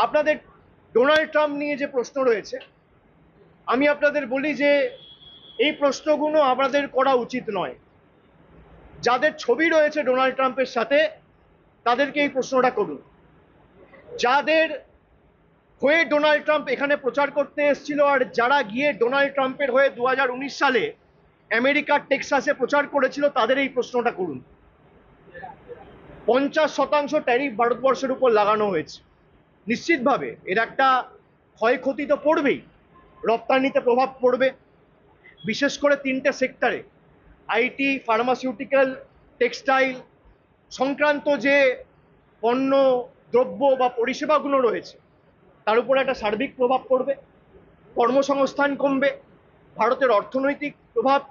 আপনাদের Donald Trump নিয়ে যে প্রশ্ন রয়েছে, আমি আপনাদের বলি যে এই প্রশ্নগুলো আমাদের করা উচিত নয়। যাদের ছবি রয়েছে ডোনাল্ড ট্রাম্পের সাথে তাদেরকে এই প্রশ্নটা করুন। যাদের হয়ে ডোনাল্ড ট্রাম্প এখানে প্রচার করতে এসেছিল আর যারা গিয়ে ডোনাল্ড ট্রাম্পের হয়ে 2019 সালে আমেরিকার টেক্সাসে প্রচার করেছিল তাদের এই প্রশ্নটা করুন। 50% ট্যারিফ ভারতবর্ষের উপর লাগানো হয়েছে। নিশ্চিতভাবে এর একটা ক্ষয়ক্ষতি তো পড়বেই, রপ্তানিতে প্রভাব পড়বে, বিশেষ করে 3টে সেক্টরে, আইটি, ফার্মাসিউটিক্যাল, টেক্সটাইল সংক্রান্ত যে পণ্য, দ্রব্য বা পরিষেবাগুলো রয়েছে তার উপর একটা সার্বিক প্রভাব পড়বে, কর্মসংস্থান কমবে, ভারতের অর্থনৈতিক প্রভাব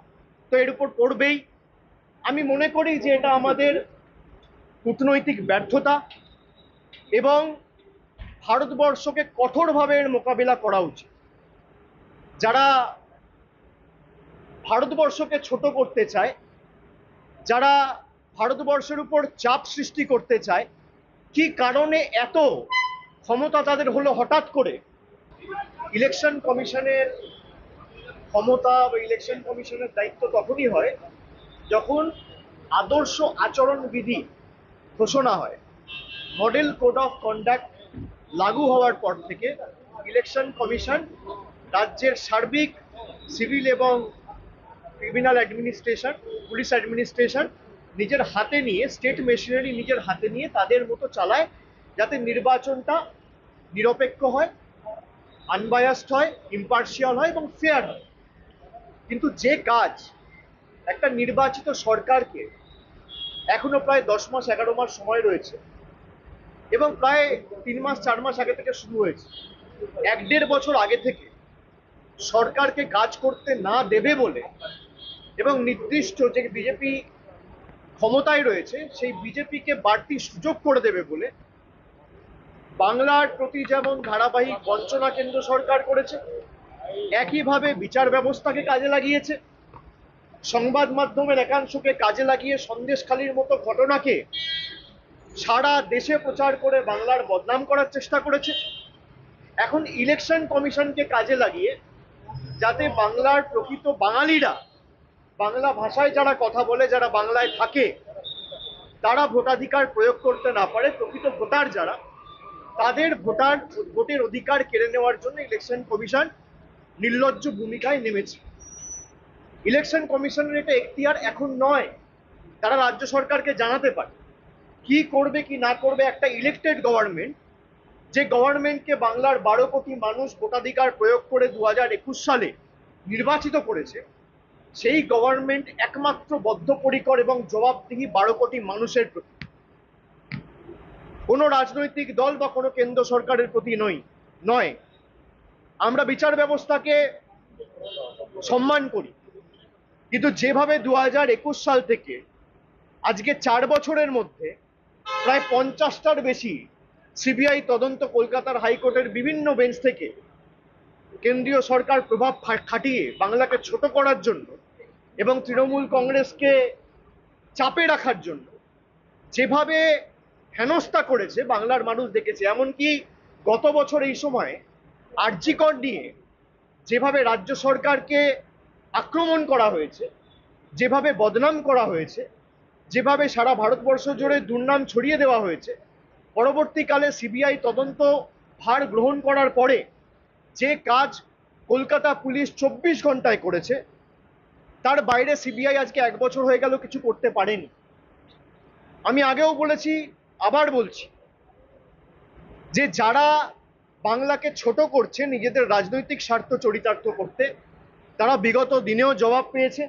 তো এর উপর পড়বেই। আমি মনে করি যে এটা আমাদের কূটনৈতিক ব্যর্থতা এবং ভারতবর্ষকে কঠোরভাবে এর মোকাবিলা করা উচিত। যারা ভারতবর্ষকে ছোট করতে চায়, যারা ভারতবর্ষের উপর চাপ সৃষ্টি করতে চায়, কি কারণে এত ক্ষমতা তাদের হলো হঠাৎ করে? ইলেকশন কমিশনের ক্ষমতা বা ইলেকশন কমিশনের দায়িত্ব তখনই হয় যখন আদর্শ আচরণবিধি ঘোষণা হয়। মডেল কোড অফ কন্ডাক্ট লাগু হওয়ার পর থেকে ইলেকশন কমিশন রাজ্যের সার্বিক সিভিল এবং ক্রিমিনাল অ্যাডমিনিস্ট্রেশন, পুলিশ অ্যাডমিনিস্ট্রেশন নিজের হাতে নিয়ে, স্টেট মেশিনারি নিজের হাতে নিয়ে তাদের মতো চালায়, যাতে নির্বাচনটা নিরপেক্ষ হয়, আনবায়াসড হয়, ইম্পার্শিয়াল হয় এবং ফেয়ার হয়। কিন্তু যে কাজ একটা নির্বাচিত সরকারকে এখনো প্রায় 10 মাস 11 মাস সময় রয়েছে এবং প্রায় 3 মাস 4 মাস আগে থেকে শুরু হয়েছে, 1-1.5 বছর আগে থেকে সরকারকে কাজ করতে না দেবে বলে এবং নির্দিষ্ট যে বিজেপি ক্ষমতায় রয়েছে সেই বিজেপিকে বাড়তি সুযোগ করে দেবে বলে বাংলার প্রতি যেমন ধারাবাহিক বঞ্চনা কেন্দ্র সরকার করেছে, একইভাবে বিচার ব্যবস্থাকে কাজে লাগিয়েছে, সংবাদ মাধ্যমের একাংশকে কাজে লাগিয়ে সন্দেশখালির মতো ঘটনাকে সারা দেশে প্রচার করে বাংলার বদনাম করার চেষ্টা করেছে। এখন ইলেকশন কমিশনকে কাজে লাগিয়ে যাতে বাংলার প্রকৃত বাঙালিরা, বাংলা ভাষায় যারা কথা বলে, যারা বাংলায় থাকে, তারা ভোটাধিকার প্রয়োগ করতে না পারে, প্রকৃত ভোটার যারা, তাদের ভোটের অধিকার কেড়ে নেওয়ার জন্য ইলেকশন কমিশন নির্লজ্জ ভূমিকায় নেমেছে। ইলেকশন কমিশনের এটা এখতিয়ার এখন নয়, তারা রাজ্য সরকারকে জানাতে পারে কি করবে কি না করবে। একটা ইলেক্টেড গভর্নমেন্ট, যে গভর্নমেন্টকে বাংলার 12 কোটি মানুষ ভোটাধিকার প্রয়োগ করে 2021 সালে নির্বাচিত করেছে, সেই গভর্নমেন্ট একমাত্র বদ্ধপরিকর এবং জবাবদিহি 12 কোটি মানুষের প্রতি, কোনো রাজনৈতিক দল বা কোনো কেন্দ্র সরকারের প্রতি নয়। আমরা বিচার ব্যবস্থাকে সম্মান করি, কিন্তু যেভাবে 2021 সাল থেকে আজকে 4 বছরের মধ্যে প্রায় 50টার বেশি সিবিআই তদন্ত কলকাতার হাইকোর্টের বিভিন্ন বেঞ্চ থেকে কেন্দ্রীয় সরকার প্রভাব খাটিয়ে বাংলাকে ছোট করার জন্য এবং তৃণমূল কংগ্রেসকে চাপে রাখার জন্য যেভাবে হেনস্থা করেছে বাংলার মানুষ দেখেছে। এমনকি গত বছর এই সময়ে আরজি কর নিয়ে যেভাবে রাজ্য সরকারকে আক্রমণ করা হয়েছে, যেভাবে বদনাম করা হয়েছে, যেভাবে সারা ভারতবর্ষ জুড়ে দুর্নাম ছড়িয়ে দেওয়া হয়েছে, পরবর্তীকালে সিবিআই তদন্ত ভার গ্রহণ করার পরে যে কাজ কলকাতা পুলিশ 24 ঘন্টায় করেছে, তার বাইরে সিবিআই আজকে 1 বছর হয়ে গেল কিছু করতে পারেনি। আমি আগেও বলেছি, আবার বলছি, যে যারা বাংলাকে ছোট করছে নিজেদের রাজনৈতিক স্বার্থ চরিতার্থ করতে, তারা বিগত দিনেও জবাব পেয়েছে,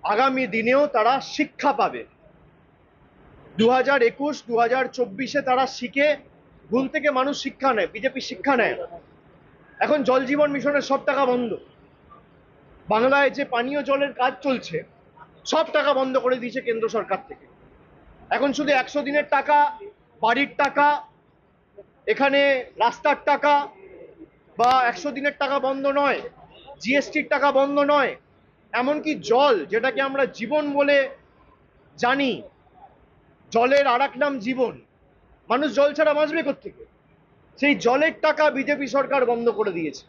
আগামী দিনেও তারা শিক্ষা পাবে। 2021, 2024-এ তারা শিখে, ভুল থেকে মানুষ শিক্ষা নেয়, বিজেপি শিক্ষা নেয়। এখন জল জীবন মিশনের সব টাকা বন্ধ, বাংলায় যে পানীয় জলের কাজ চলছে সব টাকা বন্ধ করে দিয়েছে কেন্দ্র সরকার থেকে। এখন শুধু 100 দিনের টাকা, বাড়ির টাকা, এখানে রাস্তার টাকা বা 100 দিনের টাকা বন্ধ নয়, জিএসটির টাকা বন্ধ নয়, এমনকি জল, যেটাকে আমরা জীবন বলে জানি, জলের আর এক নাম জীবন, মানুষ জল ছাড়া বাঁচবে কোত্থেকে? সেই জলের টাকা বিজেপি সরকার বন্ধ করে দিয়েছে।